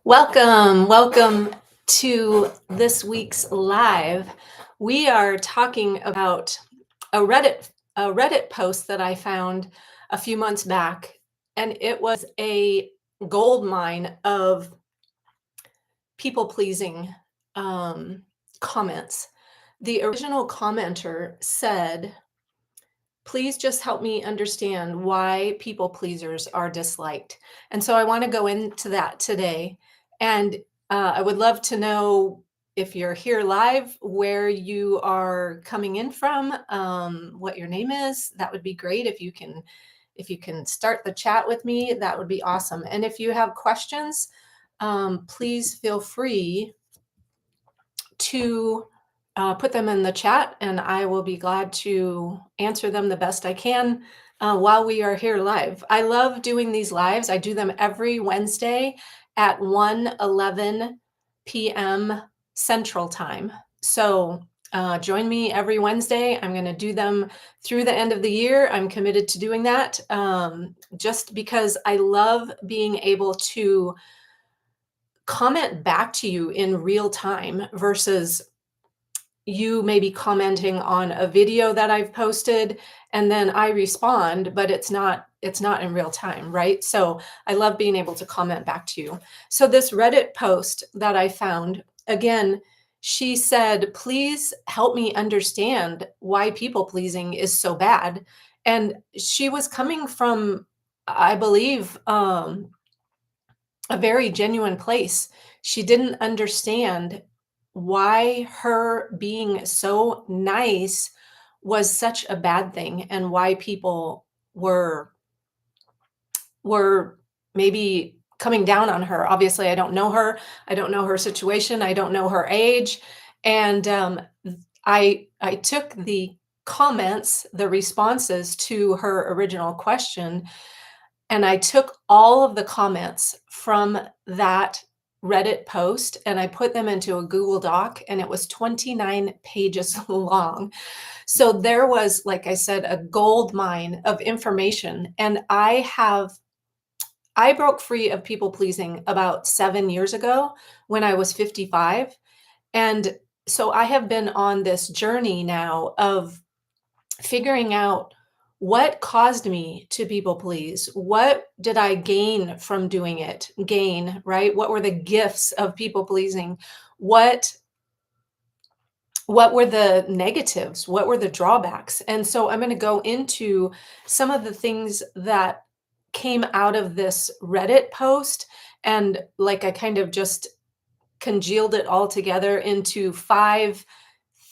Welcome to this week's live. We are talking about a Reddit post that I found a few months back, and it was a gold mine of people pleasing um, comments. The original commenter said, "Please just help me understand why people pleasers are disliked." And so I want to go into that today. And I would love to know if you're here live, where you are coming in from, what your name is. That would be great. If you can start the chat with me, that would be awesome. And if you have questions, please feel free to put them in the chat, and I will be glad to answer them the best I can while we are here live. I love doing these lives. I do them every Wednesday at 1:11 p.m. Central Time. So join me every Wednesday. I'm going to do them through the end of the year. I'm committed to doing that just because I love being able to comment back to you in real time versus you may be commenting on a video that I've posted and then I respond, but it's not in real time, right? So I love being able to comment back to you. So this Reddit post that I found, again, she said, "Please help me understand why people pleasing is so bad." And she was coming from, I believe, a very genuine place. She didn't understand why her being so nice was such a bad thing and why people were maybe coming down on her. Obviously, I don't know her. I don't know her situation. I don't know her age. And I took the comments, the responses to her original question, and I took all of the comments from that Reddit post and I put them into a Google Doc, and it was 29 pages long. So there was, like I said, a gold mine of information. And I broke free of people pleasing about 7 years ago when I was 55. And so I have been on this journey now of figuring out what caused me to people please. What did I gain from doing it? Gain, right? What were the gifts of people pleasing? What what were the negatives? What were the drawbacks? And so I'm going to go into some of the things that came out of this Reddit post, and like I kind of just congealed it all together into 5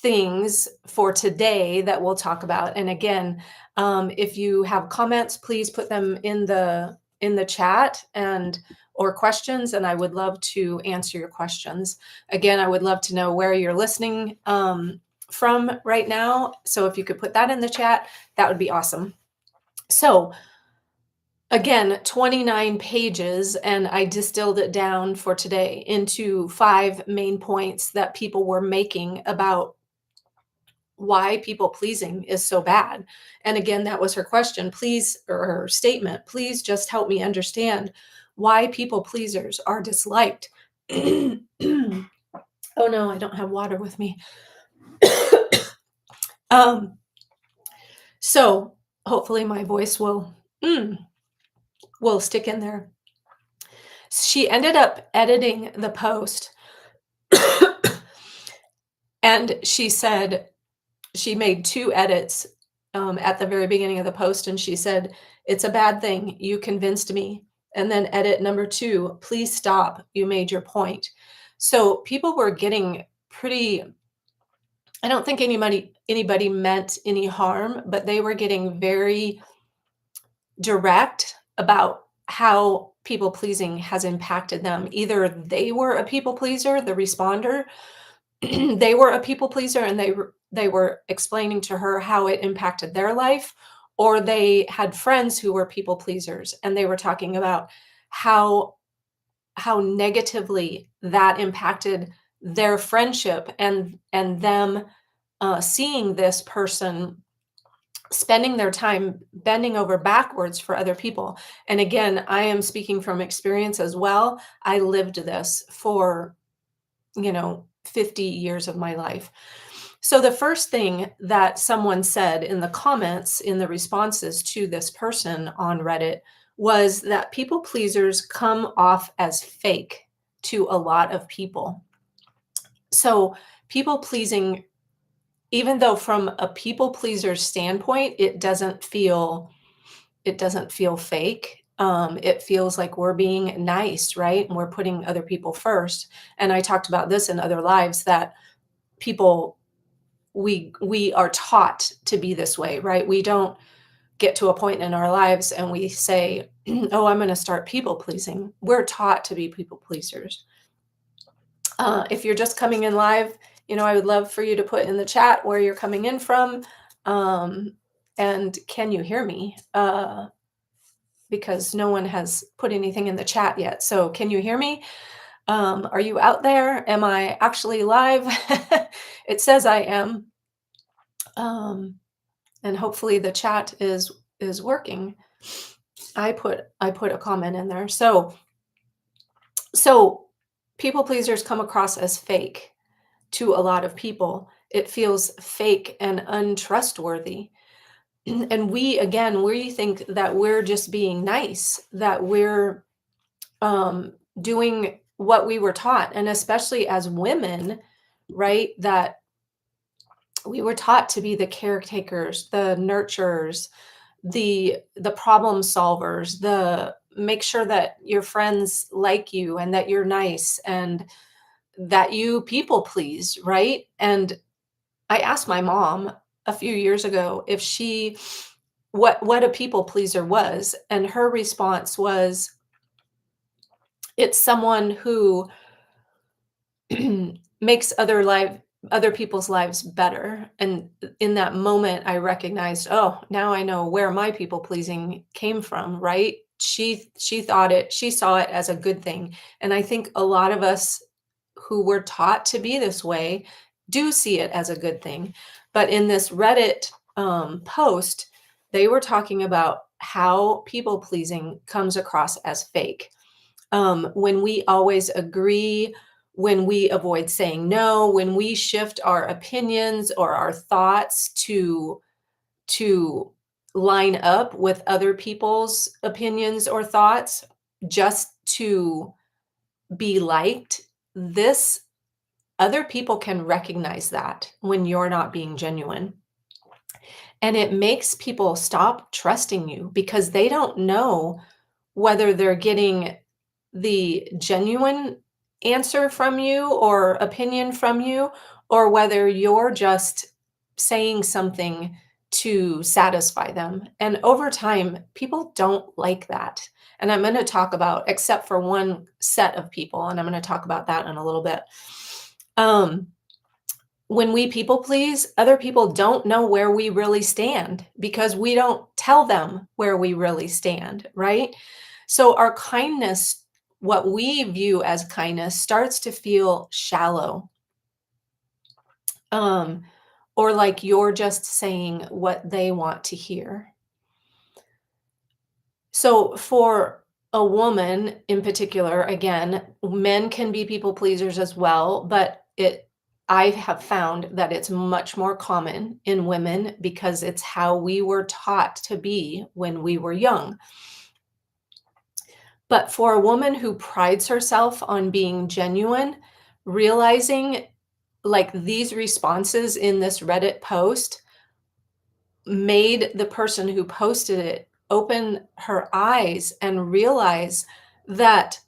things for today that we'll talk about. And again, if you have comments, please put them in the chat and or questions, and I would love to answer your questions. Again, I would love to know where you're listening from right now. So if you could put that in the chat, that would be awesome. So again, 29 pages, and I distilled it down for today into 5 main points that people were making about why people pleasing is so bad. And again, that was her question. Please, or her statement, please just help me understand why people pleasers are disliked. Oh no, I don't have water with me. um, so hopefully my voice will stick in there. She ended up editing the post and she said she made 2 edits at the very beginning of the post, and she said, "It's a bad thing. You convinced me." And then edit number 2, "Please stop. You made your point." So people were getting pretty, I don't think anybody meant any harm, but they were getting very direct about how people pleasing has impacted them. Either they were a people pleaser, the responder, they were a people pleaser, and they were explaining to her how it impacted their life, or they had friends who were people pleasers and they were talking about how negatively that impacted their friendship, and them seeing this person spending their time bending over backwards for other people. And again, I am speaking from experience as well. I lived this for, 50 years of my life. So the first thing that someone said in the comments, in the responses to this person on Reddit, was that people pleasers come off as fake to a lot of people. So people pleasing, even though from a people pleaser standpoint, it doesn't feel fake. It feels like we're being nice, right? And we're putting other people first. And I talked about this in other lives that people we are taught to be this way, right? We don't get to a point in our lives and we say, "Oh, I'm going to start people pleasing." We're taught to be people pleasers. If you're just coming in live, I would love for you to put in the chat where you're coming in from, um, and can you hear me? Because no one has put anything in the chat yet. So, can you hear me? Are you out there? Am I actually live? It says I am. Um, and hopefully the chat is working. I put a comment in there. So people pleasers come across as fake to a lot of people. It feels fake and untrustworthy. And we think that we're just being nice, that we're doing what we were taught, and especially as women, right? That we were taught to be the caretakers, the nurturers, the problem solvers, the make sure that your friends like you and that you're nice and that you people please, right? And I asked my mom a few years ago if she what a people pleaser was, and her response was, it's someone who makes other people's lives better. And in that moment I recognized, oh, now I know where my people pleasing came from, right? She saw it as a good thing. And I think a lot of us who were taught to be this way do see it as a good thing. But in this Reddit post, they were talking about how people pleasing comes across as fake. When we always agree, when we avoid saying no, when we shift our opinions or our thoughts to line up with other people's opinions or thoughts just to be liked, this other people can recognize that when you're not being genuine. And it makes people stop trusting you because they don't know whether they're getting the genuine answer from you or opinion from you, or whether you're just saying something to satisfy them. And over time, people don't like that. And I'm going to talk about, except for one set of people, and I'm going to talk about that in a little bit. Um, when we people please, other people don't know where we really stand because we don't tell them where we really stand, right? So our kindness, what we view as kindness, starts to feel shallow, um, or like you're just saying what they want to hear. So for a woman in particular, again, men can be people pleasers as well, but I have found that it's much more common in women because it's how we were taught to be when we were young. But for a woman who prides herself on being genuine, realizing like these responses in this Reddit post made the person who posted it open her eyes and realize that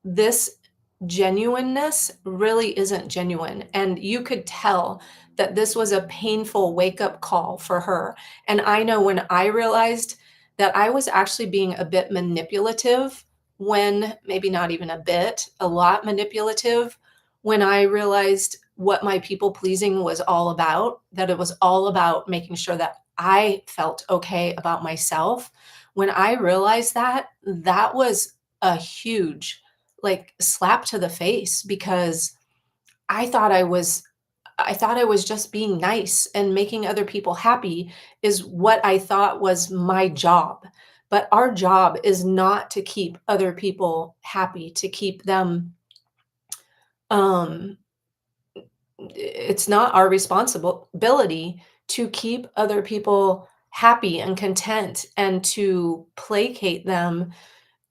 this genuineness really isn't genuine. And you could tell that this was a painful wake up call for her. And I know when I realized that I was actually being a bit manipulative, when maybe not even a bit, a lot manipulative, when I realized what my people pleasing was all about, that it was all about making sure that I felt okay about myself. When I realized that, that was a huge like slap to the face because I thought I thought I was just being nice and making other people happy is what I thought was my job. But our job is not to keep other people happy, to keep them, um, it's not our responsibility to keep other people happy and content and to placate them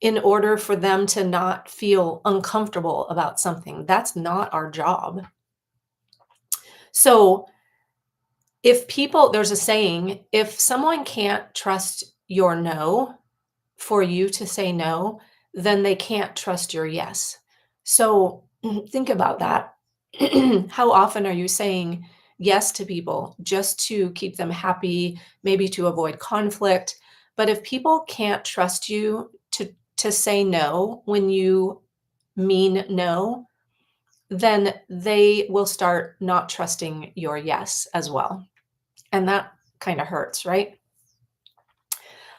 in order for them to not feel uncomfortable about something. That's not our job. So, there's a saying, if someone can't trust your no for you to say no, then they can't trust your yes. So think about that. How often are you saying yes to people just to keep them happy, maybe to avoid conflict? But if people can't trust you to say no when you mean no, then they will start not trusting your yes as well. And that kind of hurts, right?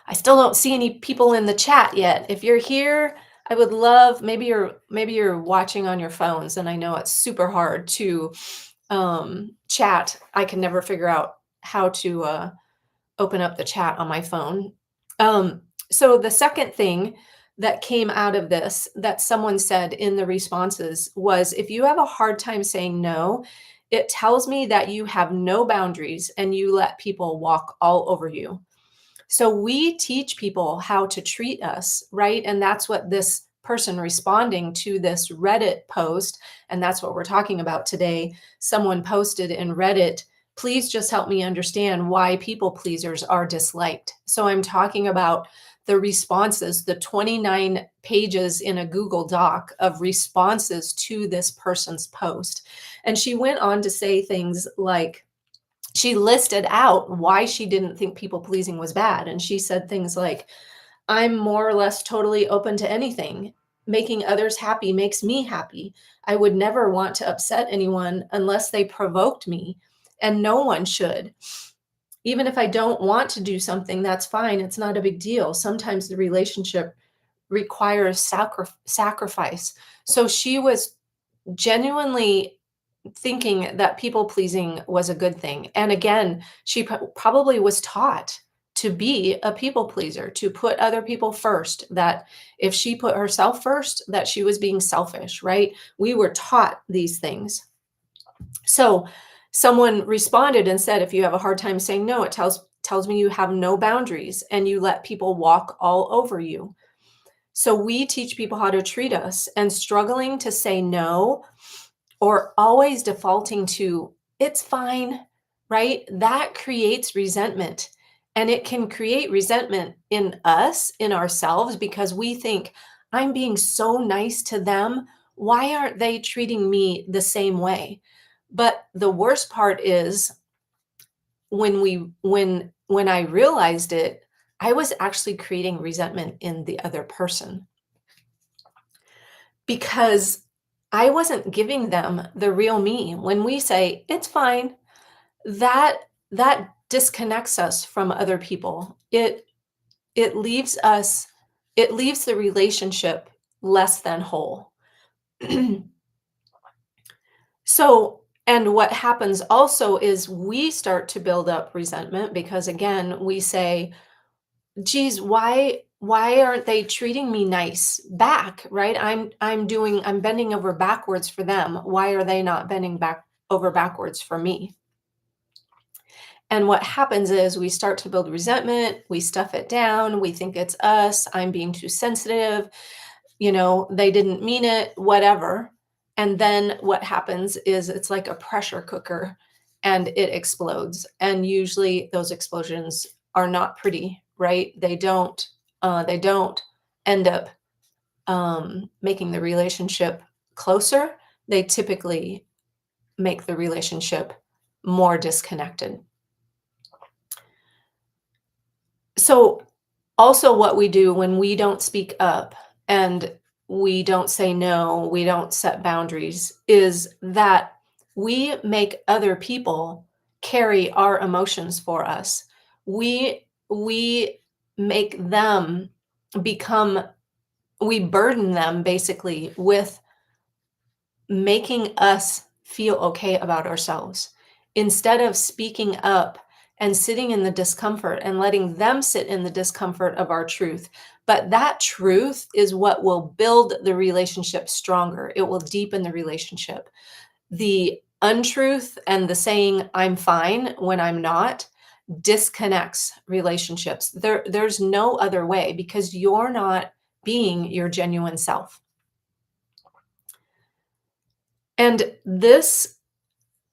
I still don't see any people in the chat yet. If you're here, I would love, maybe you're watching on your phones, and I know it's super hard to chat. I can never figure out how to open up the chat on my phone. So the second thing that came out of this that someone said in the responses was, if you have a hard time saying no, it tells me that you have no boundaries and you let people walk all over you. So we teach people how to treat us, right? And that's what this person responding to this Reddit post, and that's what we're talking about today. Someone posted in Reddit, please just help me understand why people pleasers are disliked. So I'm talking about the responses, the 29 pages in a Google Doc of responses to this person's post. And she went on to say things like, she listed out why she didn't think people pleasing was bad. And she said things like, I'm more or less totally open to anything. Making others happy makes me happy. I would never want to upset anyone unless they provoked me, and no one should. Even if I don't want to do something, that's fine. It's not a big deal. Sometimes the relationship requires sacrifice. So she was genuinely thinking that people pleasing was a good thing. And again, she probably was taught to be a people pleaser, to put other people first, that if she put herself first, that she was being selfish, right? We were taught these things. So someone responded and said, if you have a hard time saying no, it tells me you have no boundaries and you let people walk all over you. So we teach people how to treat us, and struggling to say no or always defaulting to, it's fine, right? That creates resentment. And it can create resentment in us, in ourselves, because we think, I'm being so nice to them. Why aren't they treating me the same way? But the worst part is when I realized it, I was actually creating resentment in the other person because I wasn't giving them the real me. When we say, "It's fine," that that disconnects us from other people. It leaves us it leaves the relationship less than whole. So, and what happens also is we start to build up resentment because again, we say, geez, why aren't they treating me nice back, right? I'm bending over backwards for them. Why are they not bending back over backwards for me? And what happens is we start to build resentment, we stuff it down, we think it's us, I'm being too sensitive, they didn't mean it, whatever. And then what happens is it's like a pressure cooker and it explodes. And usually those explosions are not pretty, right? They don't end up making the relationship closer. They typically make the relationship more disconnected. So also what we do when we don't speak up and we don't say no, we don't set boundaries, is that we make other people carry our emotions for us. We make them become we burden them basically with making us feel okay about ourselves instead of speaking up and sitting in the discomfort and letting them sit in the discomfort of our truth. But that truth is what will build the relationship stronger. It will deepen the relationship. The untruth and the saying, I'm fine when I'm not, disconnects relationships. There's no other way because you're not being your genuine self. And this,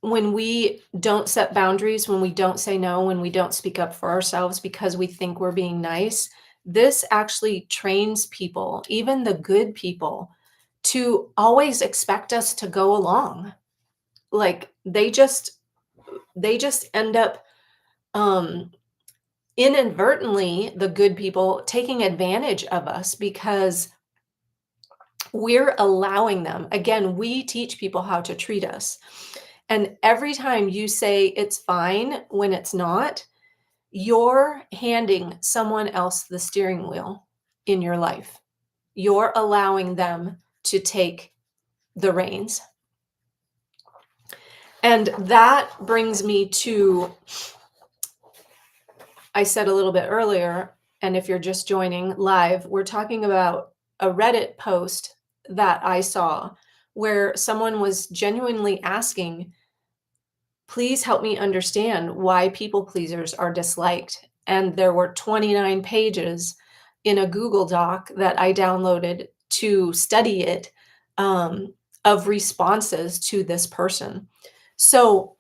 when we don't set boundaries, when we don't say no, when we don't speak up for ourselves because we think we're being nice, this actually trains people, even the good people, to always expect us to go along. Like they just end up um inadvertently, the good people taking advantage of us because we're allowing them. Again, we teach people how to treat us. And every time you say it's fine when it's not, you're handing someone else the steering wheel in your life. You're allowing them to take the reins. And that brings me to, I said a little bit earlier, and if you're just joining live, we're talking about a Reddit post that I saw where someone was genuinely asking, please help me understand why people pleasers are disliked. And there were 29 pages in a Google Doc that I downloaded to study it, of responses to this person. So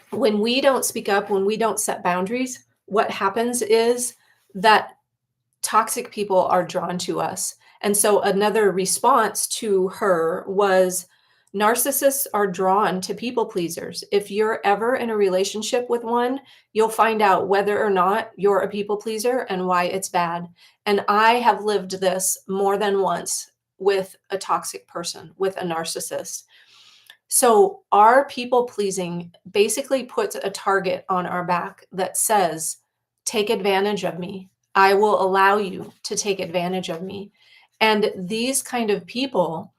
when we don't speak up, when we don't set boundaries, what happens is that toxic people are drawn to us. And so another response to her was, narcissists are drawn to people pleasers. If you're ever in a relationship with one, you'll find out whether or not you're a people pleaser and why it's bad. And I have lived this more than once with a toxic person, with a narcissist. So our people pleasing basically puts a target on our back that says, take advantage of me. I will allow you to take advantage of me. And these kind of people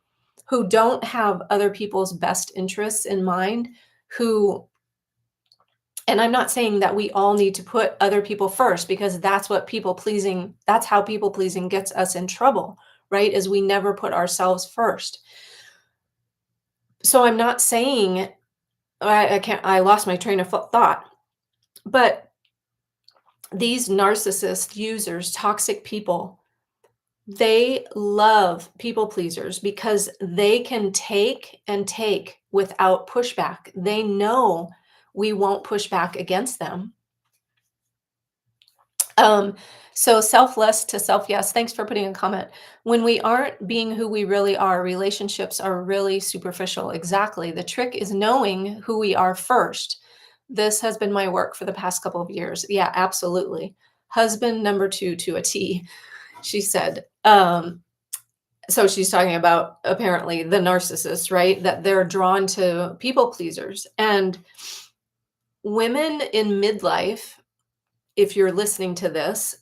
who don't have other people's best interests in mind, who, and I'm not saying that we all need to put other people first because that's how people pleasing gets us in trouble, right? Is we never put ourselves first. So I'm not saying I can't, I lost my train of thought. But these narcissist users, toxic people, they love people pleasers because they can take and take without pushback. They know we won't push back against them. Um, so selfless to self yes. Thanks for putting a comment. When we aren't being who we really are, relationships are really superficial. Exactly. The trick is knowing who we are first. This has been my work for the past couple of years. Yeah, absolutely. Husband number two to a T, she said. So she's talking about apparently the narcissist, right? That they're drawn to people pleasers. And women in midlife, if you're listening to this,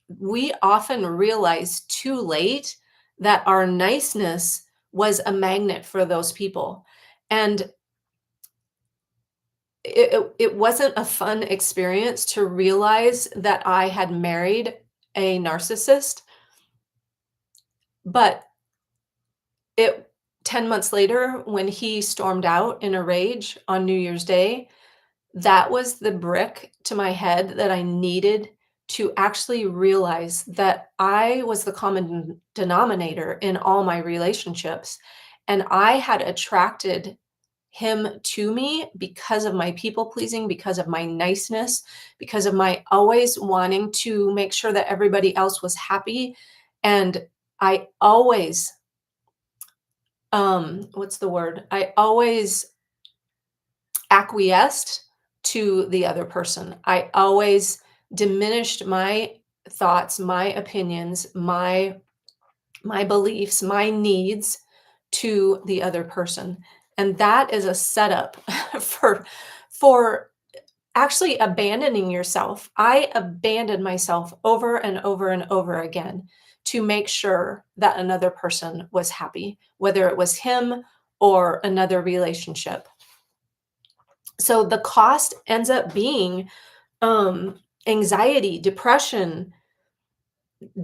we often realize too late that our niceness was a magnet for those people. And it wasn't a fun experience to realize that I had married a narcissist, but it 10 months later, when he stormed out in a rage on New Year's Day, that was the brick to my head that I needed to actually realize that I was the common denominator in all my relationships. And I had attracted him to me because of my people pleasing, because of my niceness, because of my always wanting to make sure that everybody else was happy. And I always, what's the word? I always acquiesced to the other person. I always diminished my thoughts, my opinions, my beliefs, my needs to the other person. And that is a setup for actually abandoning yourself. I abandoned myself over and over and over again to make sure that another person was happy, whether it was him or another relationship. So the cost ends up being anxiety, depression,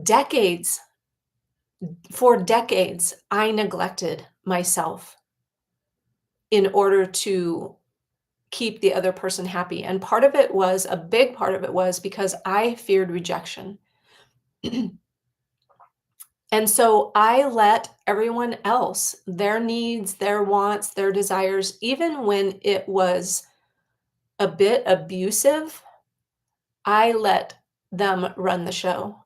decades. For decades, I neglected myself in order to keep the other person happy. And part of it was, a big part of it was because I feared rejection. And so I let everyone else, their needs, their wants, their desires, even when it was a bit abusive, I let them run the show.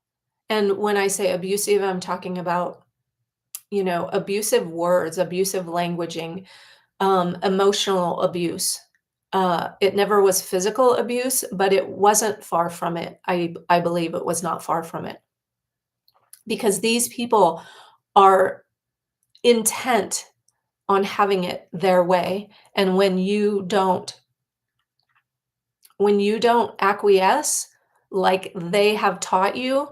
And when I say abusive, I'm talking about, abusive words, abusive languaging, emotional abuse. It never was physical abuse, but it wasn't far from it. I believe it was not far from it, because these people are intent on having it their way, and when you don't acquiesce like they have taught you,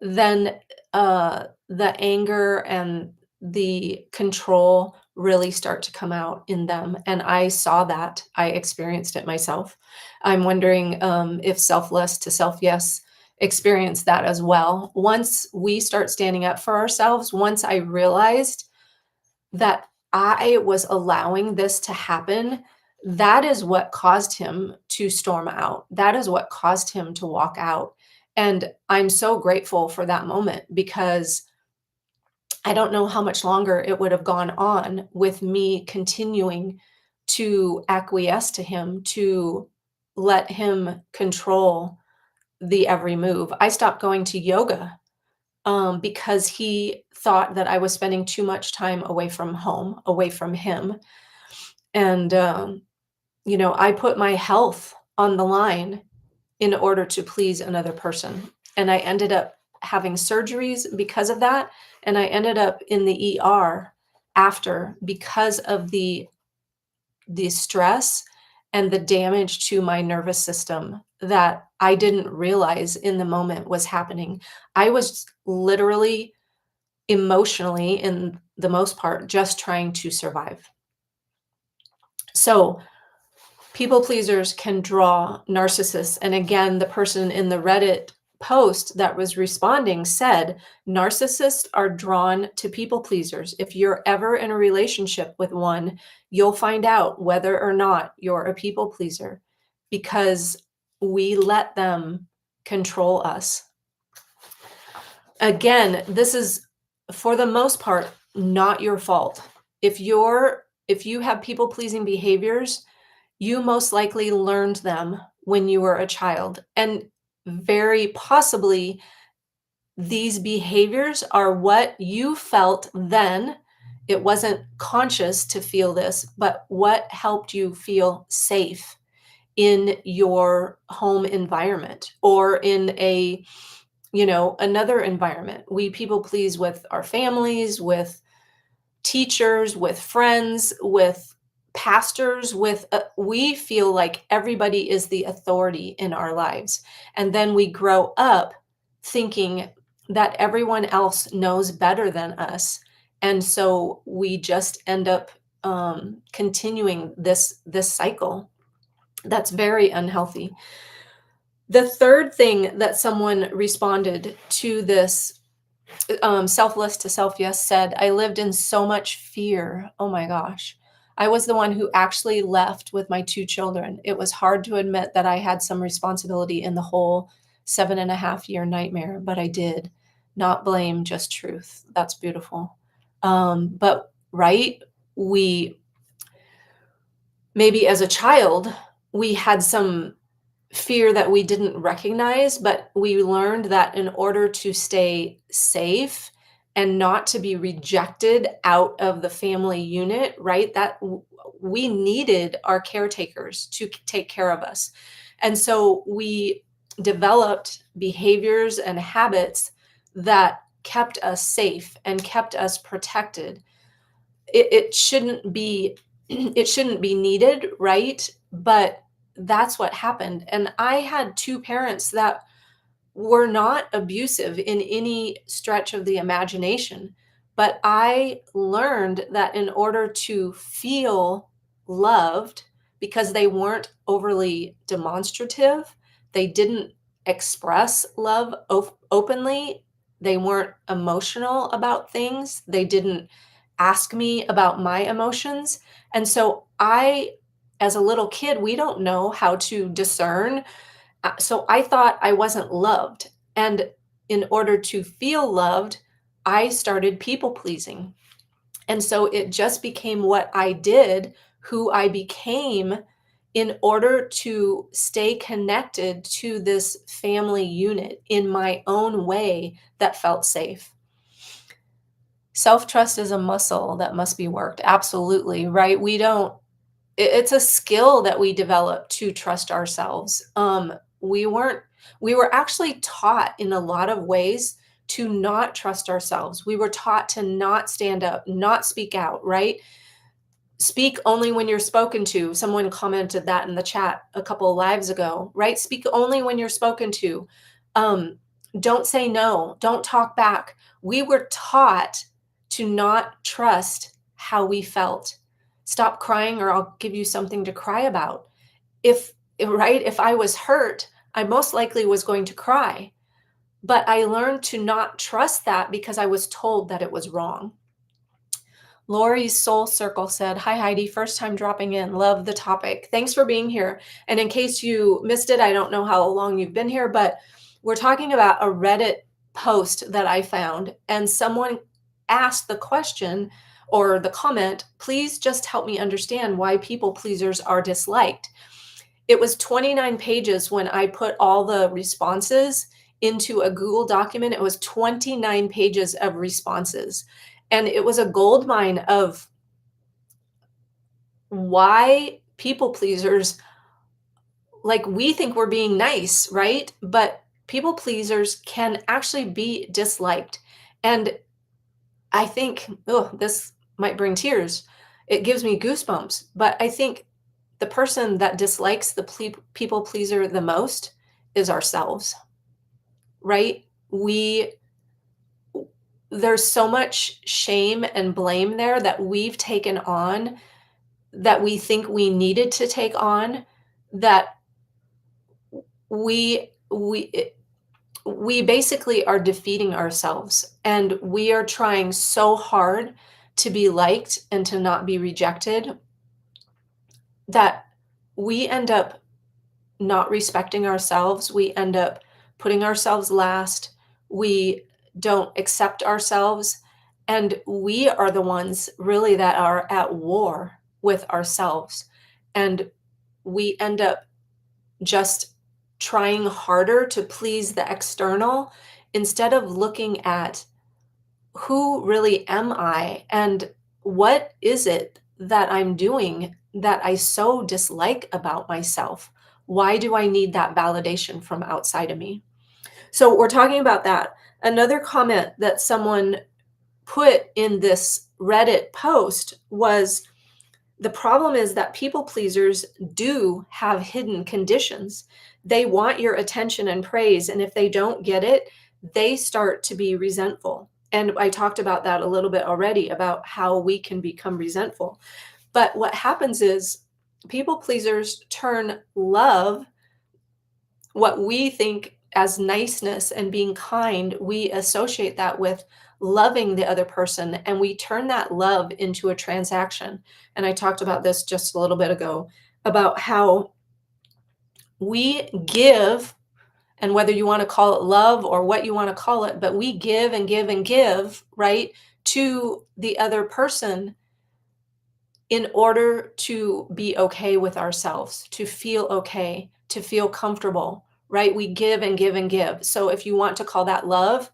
then, the anger and the control really start to come out in them, and I saw that. I experienced it myself. I'm wondering, if selfless to self-yes experienced that as well. Once we start standing up for ourselves, once I realized that I was allowing this to happen, that is what caused him to storm out. That is what caused him to walk out. And I'm so grateful for that moment, because I don't know how much longer it would have gone on with me continuing to acquiesce to him, to let him control the every move. I stopped going to yoga, because he thought that I was spending too much time away from home, away from him. And, I put my health on the line in order to please another person. And I ended up having surgeries because of that. And I ended up in the ER after, because of the stress and the damage to my nervous system that I didn't realize in the moment was happening. I was literally emotionally, in the most part, just trying to survive. So, people pleasers can draw narcissists. And again, the person in the Reddit post that was responding said, narcissists are drawn to people pleasers. If you're ever in a relationship with one, you'll find out whether or not you're a people pleaser, because we let them control us. Again, this is, for the most part, not your fault. If you have people-pleasing behaviors, you most likely learned them when you were a child, and very possibly these behaviors are what you felt then. It wasn't conscious to feel this, but what helped you feel safe in your home environment, or in another environment. We people please with our families, with teachers, with friends, with pastors, we feel like everybody is the authority in our lives. And then we grow up thinking that everyone else knows better than us. And so we just end up continuing this cycle that's very unhealthy. The third thing that someone responded to this, selfless to self yes, said, I lived in so much fear. Oh my gosh. I was the one who actually left with my two children. It was hard to admit that I had some responsibility in the whole 7.5 year nightmare, but I did. Not blame, just truth. That's beautiful. But right, we maybe as a child, we had some fear that we didn't recognize, but we learned that in order to stay safe and not to be rejected out of the family unit, right? We needed our caretakers to take care of us. And so we developed behaviors and habits that kept us safe and kept us protected. It shouldn't be it shouldn't be needed, right? But that's what happened. And I had two parents that were not abusive in any stretch of the imagination, But I learned that in order to feel loved, because they weren't overly demonstrative, they didn't express love openly, they weren't emotional about things, they didn't ask me about my emotions. And so as a little kid, we don't know how to discern. So I thought I wasn't loved. And in order to feel loved, I started people pleasing. And so it just became what I did, who I became in order to stay connected to this family unit in my own way that felt safe. Self trust is a muscle that must be worked. Absolutely, right? We don't, it's a skill that we develop to trust ourselves. We weren't, we were actually taught in a lot of ways to not trust ourselves. We were taught to not stand up, not speak out, right? Speak only when you're spoken to. Someone commented that in the chat a couple of lives ago, right? Speak only when you're spoken to. Um, don't say no. Don't talk back. We were taught to not trust how we felt. Stop crying or I'll give you something to cry about. Right? If I was hurt, I most likely was going to cry. But I learned to not trust that because I was told that it was wrong. Lori's Soul Circle said, "Hi, Heidi. First time dropping in. Love the topic. Thanks for being here. And in case you missed it, I don't know how long you've been here, but we're talking about a Reddit post that I found. And someone asked the question or the comment, please just help me understand why people pleasers are disliked." It was 29 pages when I put all the responses into a Google document. It was 29 pages of responses. And it was a gold mine of why people pleasers, like we think we're being nice, right? But people pleasers can actually be disliked. And I think, oh, this might bring tears. It gives me goosebumps. But I think the person that dislikes the people pleaser the most is ourselves, right? There's so much shame and blame there that we've taken on, that we think we needed to take on, that we we we basically are defeating ourselves, and we are trying so hard to be liked and to not be rejected that we end up not respecting ourselves. We end up putting ourselves last. We don't accept ourselves. And we are the ones really that are at war with ourselves. And we end up just trying harder to please the external instead of looking at who really am I and what is it that I'm doing that I so dislike about myself? Why do I need that validation from outside of me? So we're talking about that. Another comment that someone put in this Reddit post was, the problem is that people pleasers do have hidden conditions. They want your attention and praise, and if they don't get it, they start to be resentful. And I talked about that a little bit already, about how we can become resentful. But what happens is people pleasers turn love, what we think as niceness and being kind, we associate that with loving the other person, and we turn that love into a transaction. And I talked about this just a little bit ago, about how we give, and whether you want to call it love or what you want to call it, but we give and give and give, right, to the other person in order to be okay with ourselves, to feel okay, to feel comfortable, right? We give and give and give. So if you want to call that love,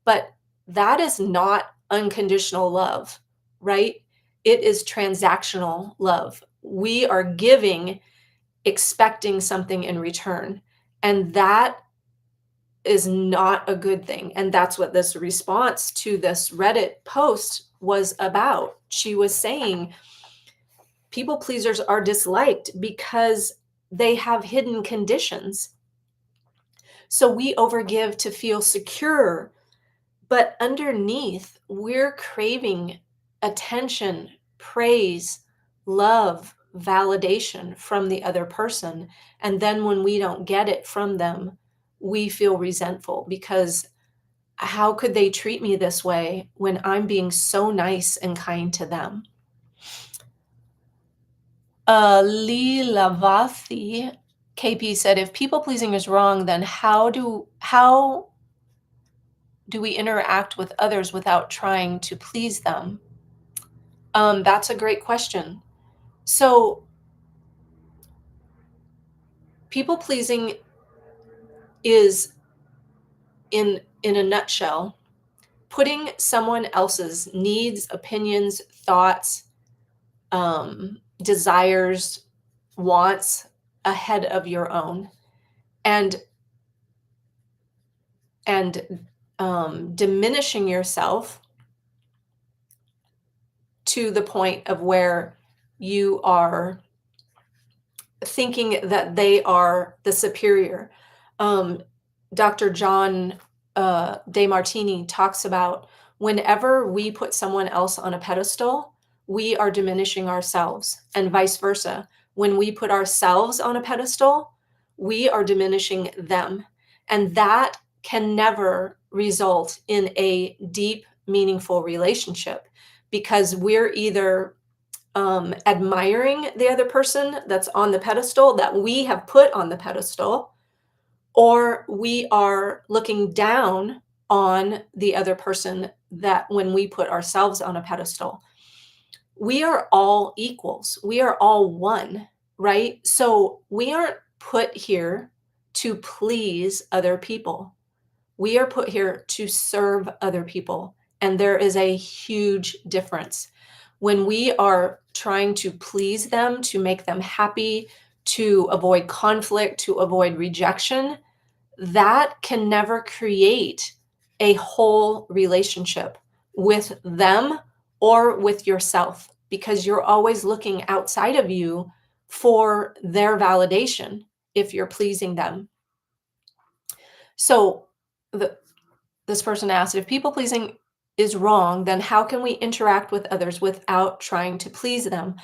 but that is not unconditional love, right? It is transactional love. We are giving, expecting something in return. And that is not a good thing. And that's what this response to this Reddit post was about. She was saying, people pleasers are disliked because they have hidden conditions. So we overgive to feel secure, But underneath, we're craving attention, praise, love, validation from the other person. And then when we don't get it from them, we feel resentful because how could they treat me this way when I'm being so nice and kind to them? Lee Lavathi, KP said, if people pleasing is wrong, then how do we interact with others without trying to please them? That's a great question. So, people pleasing is, in a nutshell, putting someone else's needs, opinions, thoughts, desires, wants ahead of your own, and diminishing yourself to the point of where you are thinking that they are the superior. Um, Dr. John De talks about whenever we put someone else on a pedestal, we are diminishing ourselves, and vice versa. When we put ourselves on a pedestal, we are diminishing them. And that can never result in a deep, meaningful relationship because we're either admiring the other person that's on the pedestal that we have put on the pedestal, or we are looking down on the other person that when we put ourselves on a pedestal. We are all equals. We are all one, right? So we aren't put here to please other people. We are put here to serve other people. And there is a huge difference. When we are trying to please them, to make them happy, to avoid conflict, to avoid rejection, that can never create a whole relationship with them or with yourself because you're always looking outside of you for their validation if you're pleasing them. So, the this person asked, if people pleasing is wrong, then how can we interact with others without trying to please them?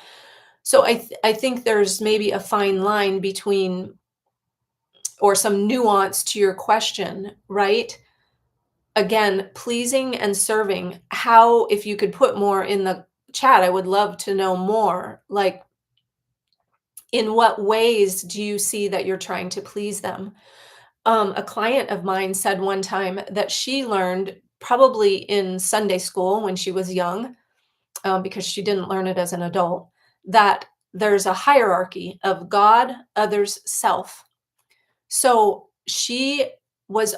So I think there's maybe a fine line between, or some nuance to your question, right? Again, pleasing and serving. How, if you could put more in the chat, I would love to know more. Like, in what ways do you see that you're trying to please them? A client of mine said one time that she learned probably in Sunday school when she was young, because she didn't learn it as an adult, that there's a hierarchy of God, others, self. So she was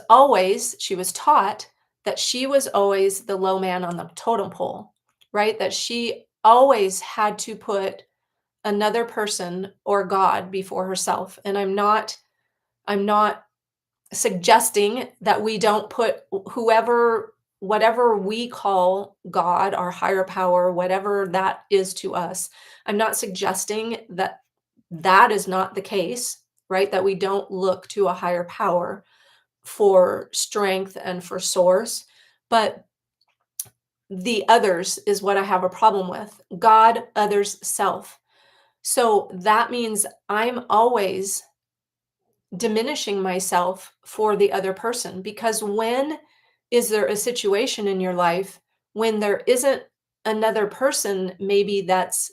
taught that she was always the low man on the totem pole, right? That she always had to put another person or God before herself. And I'm not suggesting that we don't put whatever we call God, our higher power, whatever that is to us. I'm not suggesting that that is not the case, right? That we don't look to a higher power for strength and for source, but the others is what I have a problem with. God, others, self. So that means I'm always diminishing myself for the other person, because when is there a situation in your life when there isn't another person maybe that's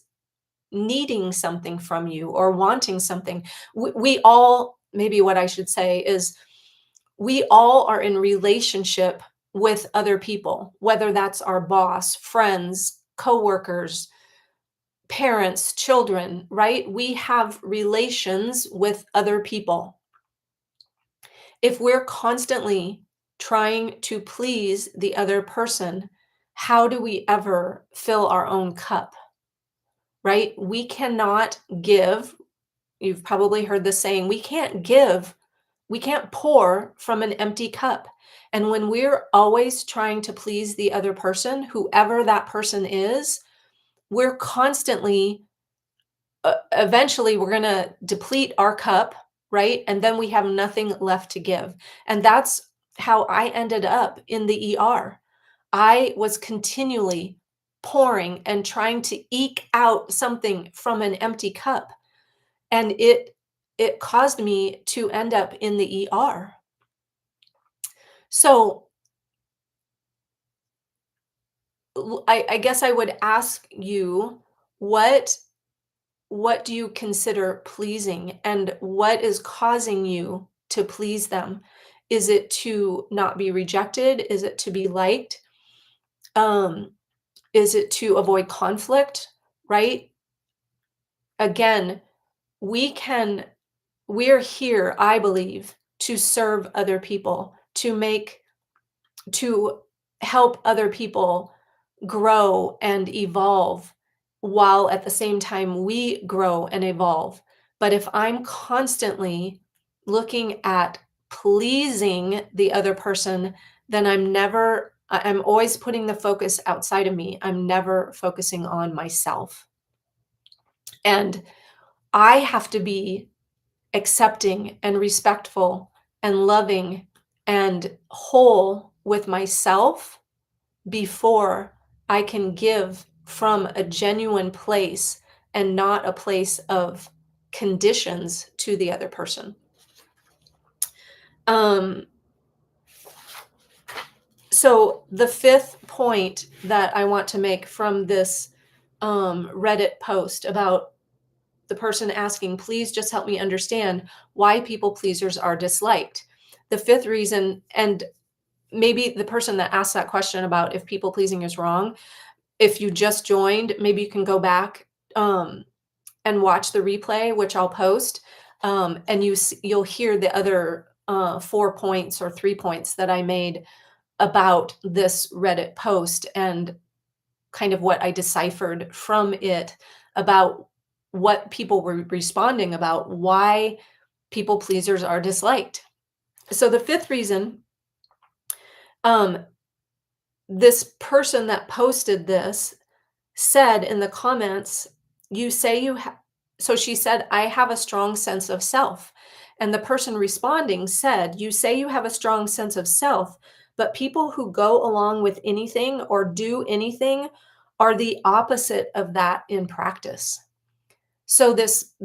needing something from you or wanting something? We all, maybe what I should say is, we all are in relationship with other people, whether that's our boss, friends, coworkers, parents, children, right? We have relations with other people. If we're constantly trying to please the other person, how do we ever fill our own cup, right? We cannot give. You've probably heard the saying, we can't give, we can't pour from an empty cup. And when we're always trying to please the other person, whoever that person is, we're constantly, eventually, we're going to deplete our cup, right? And then we have nothing left to give. And that's how I ended up in the ER. I was continually pouring and trying to eke out something from an empty cup, and it caused me to end up in the ER. So, I guess I would ask you, what what do you consider pleasing, and what is causing you to please them? Is it to not be rejected? Is it to be liked? Um, is it to avoid conflict, right? Again, we can we're here, I believe, to serve other people, to help other people grow and evolve while at the same time we grow and evolve. But if I'm constantly looking at pleasing the other person, then I'm always putting the focus outside of me. I'm never focusing on myself. And I have to be accepting and respectful and loving and whole with myself before I can give from a genuine place and not a place of conditions to the other person. Um, so the fifth point that I want to make from this Reddit post about the person asking, please just help me understand why people pleasers are disliked. The fifth reason, and maybe the person that asked that question about if people pleasing is wrong, if you just joined, maybe you can go back and watch the replay, which I'll post, and you'll hear the other 4 points or 3 points that I made about this Reddit post and kind of what I deciphered from it about what people were responding about, why people pleasers are disliked. So the fifth reason, um, this person that posted this said in the comments, "You say you have," so she said, "I have a strong sense of self." And the person responding said, "You say you have a strong sense of self, but people who go along with anything or do anything are the opposite of that in practice." So this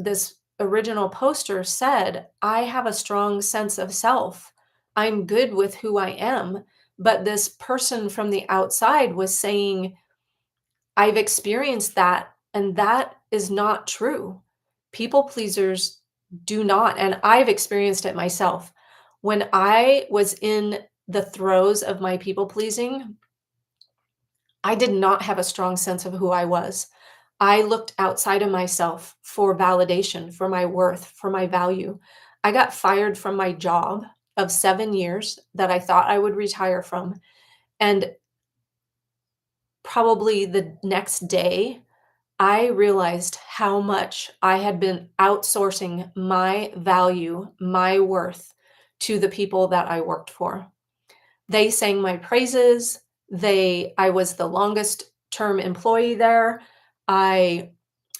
original poster said, "I have a strong sense of self. I'm good with who I am." But this person from the outside was saying, I've experienced that, and that is not true. People pleasers do not, and I've experienced it myself. When I was in the throes of my people pleasing, I did not have a strong sense of who I was. I looked outside of myself for validation, for my worth, for my value. I got fired from my job of 7 years that I thought I would retire from. And probably the next day, I realized how much I had been outsourcing my value, my worth to the people that I worked for. They sang my praises. I was the longest term employee there. I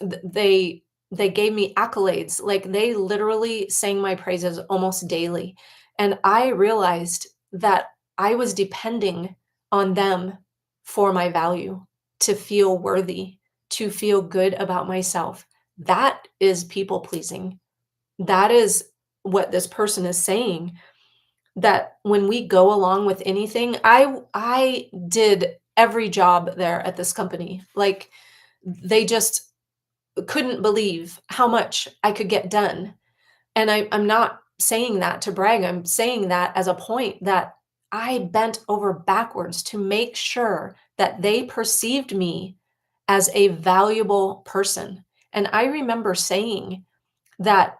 th- they gave me accolades. Like they literally sang my praises almost daily. And I realized that I was depending on them for my value, to feel worthy, to feel good about myself. That is people pleasing. That is what this person is saying, that when we go along with anything, I did every job there at this company. Like they just couldn't believe how much I could get done. And I'm not saying that to brag. I'm saying that as a point that I bent over backwards to make sure that they perceived me as a valuable person. And I remember saying that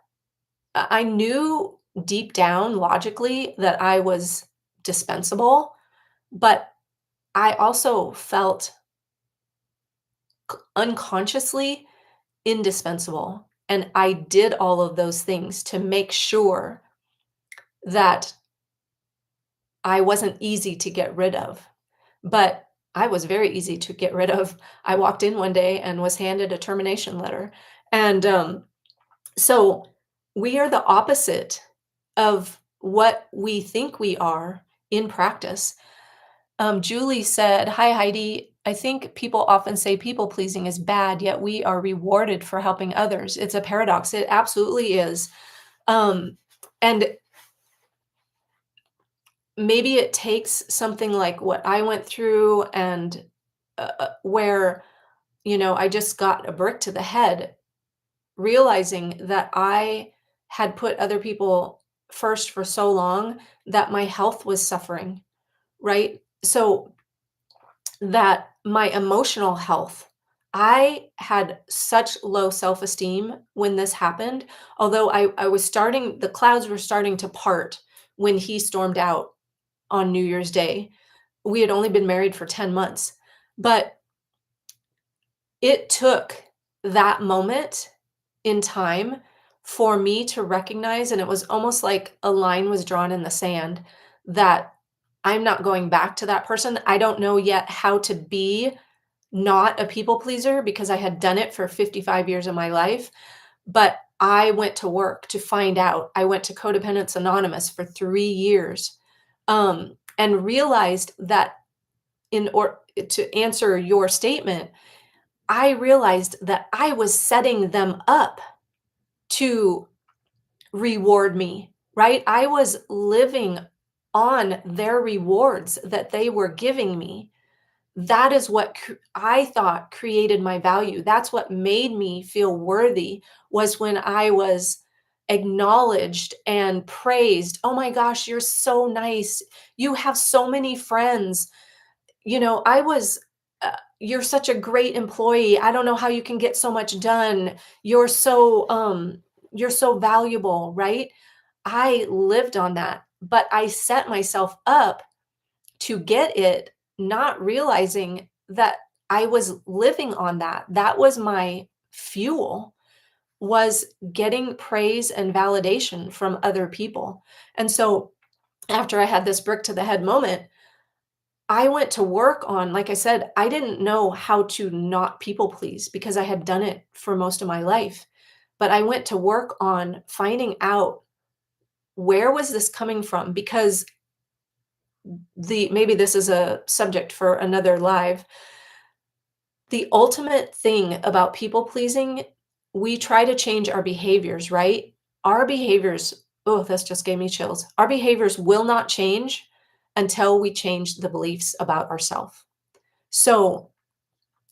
I knew deep down logically that I was dispensable, but I also felt unconsciously indispensable. And I did all of those things to make sure that I wasn't easy to get rid of. But I was very easy to get rid of. I walked in one day and was handed a termination letter. And so we are the opposite of what we think we are in practice. Julie said, "Hi, Heidi. I think people often say people pleasing is bad, yet we are rewarded for helping others. It's a paradox." It absolutely is. Um, and maybe it takes something like what I went through and where, I just got a brick to the head, realizing that I had put other people first for so long that my health was suffering, right? So that my emotional health, I had such low self-esteem when this happened. Although I was starting, the clouds were starting to part when he stormed out on New Year's Day. We had only been married for 10 months, but it took that moment in time for me to recognize, and it was almost like a line was drawn in the sand, that I'm not going back to that person. I don't know yet how to be not a people pleaser because I had done it for 55 years of my life, but I went to work to find out. I went to Codependence Anonymous for 3 years, and realized that in or to answer your statement, I realized that I was setting them up to reward me, right? I was living on their rewards that they were giving me. That is what I thought created my value. That's what made me feel worthy, was when I was acknowledged and praised. "Oh my gosh, you're so nice. You have so many friends." I was, "You're such a great employee. I don't know how you can get so much done. You're so valuable," right? I lived on that, but I set myself up to get it, not realizing that I was living on that. That was my fuel, was getting praise and validation from other people. And so after I had this brick to the head moment, I went to work on, like I said, I didn't know how to not people please because I had done it for most of my life. But I went to work on finding out, where was this coming from? Because maybe this is a subject for another live. The ultimate thing about people pleasing, we try to change our behaviors, right? Our behaviors, oh, this just gave me chills. Our behaviors will not change until we change the beliefs about ourselves. So,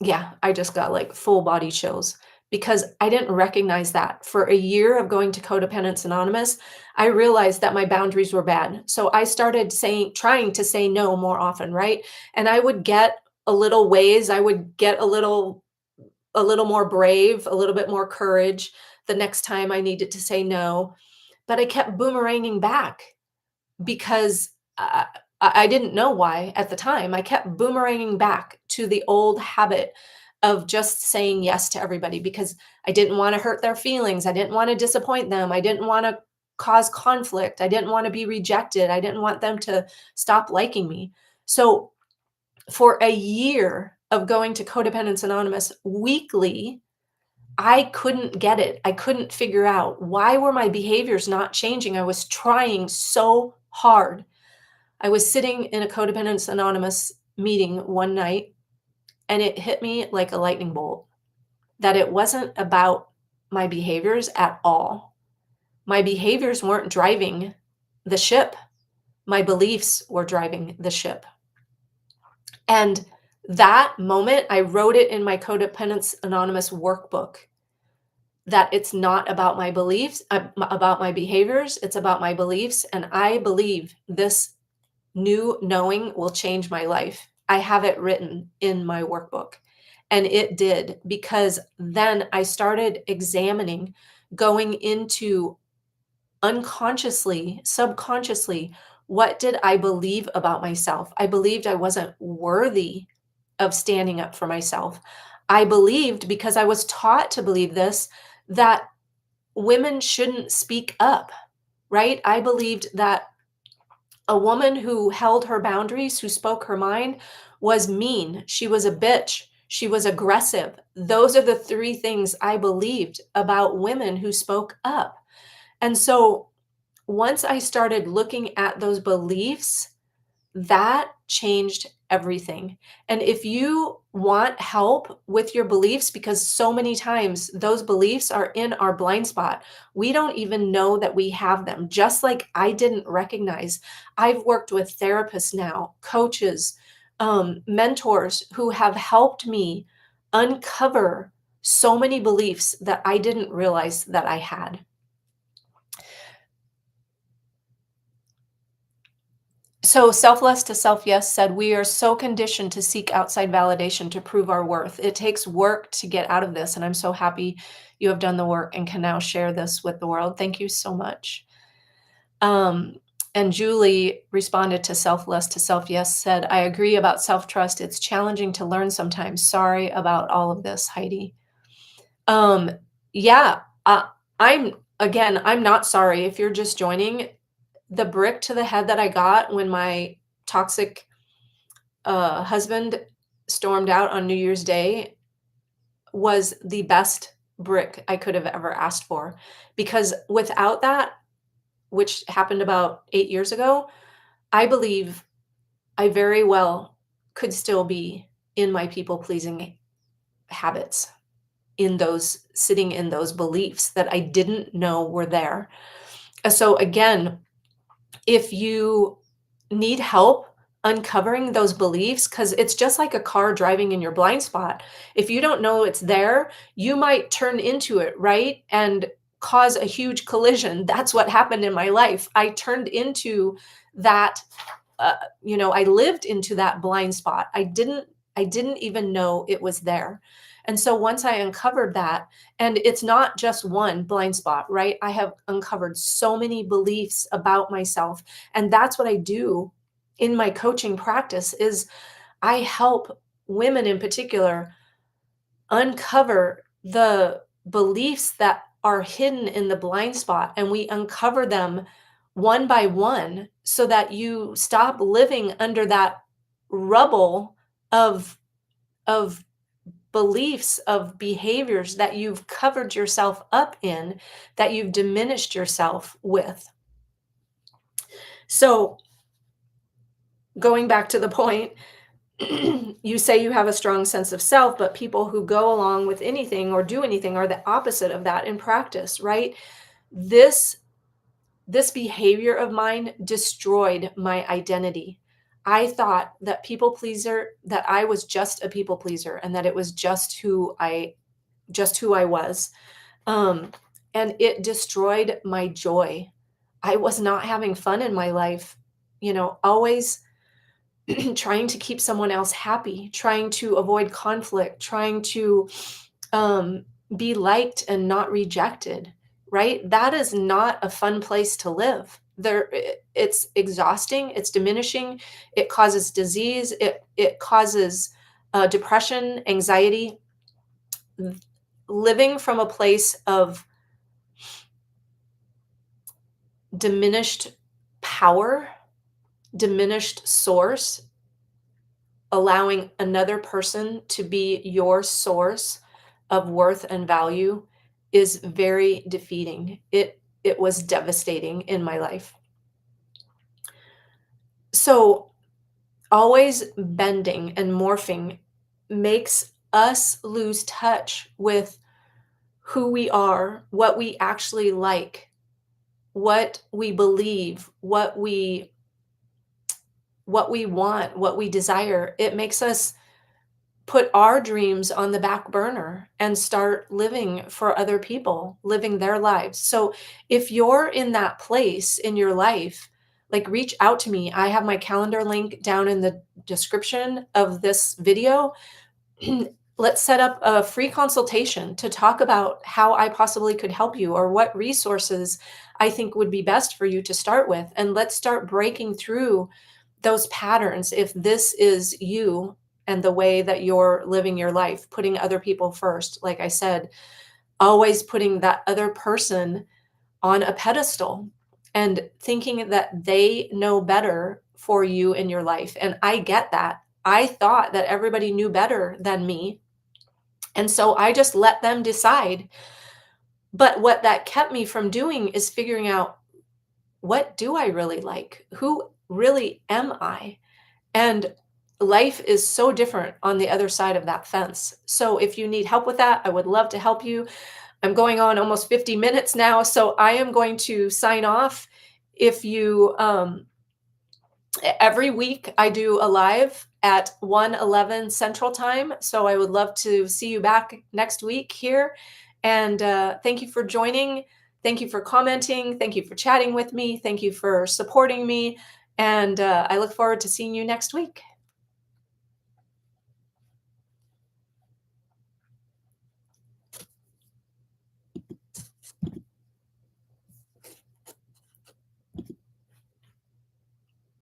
yeah, I just got like full body chills because I didn't recognize that. For a year of going to Codependence Anonymous, I realized that my boundaries were bad. So I started trying to say no more often, right? And I would get a little ways, I would get a little more brave, a little bit more courage the next time I needed to say no. But I kept boomeranging back because I didn't know why at the time. I kept boomeranging back to the old habit of just saying yes to everybody because I didn't want to hurt their feelings. I didn't want to disappoint them. I didn't want to cause conflict. I didn't want to be rejected. I didn't want them to stop liking me. So, for a year of going to Codependence Anonymous weekly, I couldn't get it. I couldn't figure out, why were my behaviors not changing? I was trying so hard. I was sitting in a Codependence Anonymous meeting one night, and it hit me like a lightning bolt that it wasn't about my behaviors at all. My behaviors weren't driving the ship. My beliefs were driving the ship. And that moment, I wrote it in my Codependence Anonymous workbook, that it's not about my beliefs, about my behaviors, it's about my beliefs. And I believe this new knowing will change my life. I have it written in my workbook. And it did, because then I started examining, going into unconsciously, subconsciously, what did I believe about myself? I believed I wasn't worthy of standing up for myself. I believed, because I was taught to believe this, that women shouldn't speak up, right? I believed that a woman who held her boundaries, who spoke her mind, was mean. She was a bitch. She was aggressive. Those are the three things I believed about women who spoke up. And so once I started looking at those beliefs, that changed everything. And if you want help with your beliefs, because so many times those beliefs are in our blind spot, we don't even know that we have them. Just like I didn't recognize, I've worked with therapists now, coaches, mentors who have helped me uncover so many beliefs that I didn't realize that I had. So, Selfless to Self Yes said, "We are so conditioned to seek outside validation to prove our worth. It takes work to get out of this. And I'm so happy you have done the work and can now share this with the world. Thank you so much." Um, and Julie responded to Selfless to Self Yes said, "I agree about self trust. It's challenging to learn sometimes. Sorry about all of this, Heidi." Um, yeah, I'm, again, I'm not sorry if you're just joining. The brick to the head that I got when my toxic husband stormed out on New Year's Day was the best brick I could have ever asked for. Because without that, which happened about 8 years ago, I believe I very well could still be in my people pleasing habits, in those, sitting in those beliefs that I didn't know were there. So, again, if you need help uncovering those beliefs, because it's just like a car driving in your blind spot. If you don't know it's there, you might turn into it, right? And cause a huge collision. That's what happened in my life. I turned into that, I lived into that blind spot. I didn't even know it was there. And so once I uncovered that, and it's not just one blind spot, right? I have uncovered so many beliefs about myself. And that's what I do in my coaching practice is I help women in particular uncover the beliefs that are hidden in the blind spot, and we uncover them one by one so that you stop living under that rubble of of beliefs, of behaviors that you've covered yourself up in, that you've diminished yourself with. So, going back to the point, you say you have a strong sense of self, but people who go along with anything or do anything are the opposite of that in practice, right? This this behavior of mine destroyed my identity. I thought that I was just a people pleaser and that it was just who I was. Um, and it destroyed my joy. I was not having fun in my life, always trying to keep someone else happy, trying to avoid conflict, trying to um, be liked and not rejected, right? That is not a fun place to live. It's exhausting, it's diminishing, it causes disease, it causes depression, anxiety. Living from a place of diminished power, diminished source, allowing another person to be your source of worth and value is very defeating. It was devastating in my life. So, always bending and morphing makes us lose touch with who we are, what we actually like, what we believe, what we want, what we desire. It makes us put our dreams on the back burner and start living for other people, living their lives. So if you're in that place in your life, like reach out to me. I have my calendar link down in the description of this video. Let's set up a free consultation to talk about how I possibly could help you or what resources I think would be best for you to start with. And let's start breaking through those patterns if this is you and the way that you're living your life, putting other people first. Like I said, always putting that other person on a pedestal and thinking that they know better for you in your life. And I get that. I thought that everybody knew better than me. And so I just let them decide. But what that kept me from doing is figuring out, what do I really like? Who really am I? And life is so different on the other side of that fence. So if you need help with that, I would love to help you. I'm going on almost 50 minutes now, so I am going to sign off. If you every week I do a live at 1:11 Central Time, so I would love to see you back next week here. And thank you for joining. Thank you for commenting. Thank you for chatting with me. Thank you for supporting me. And I look forward to seeing you next week.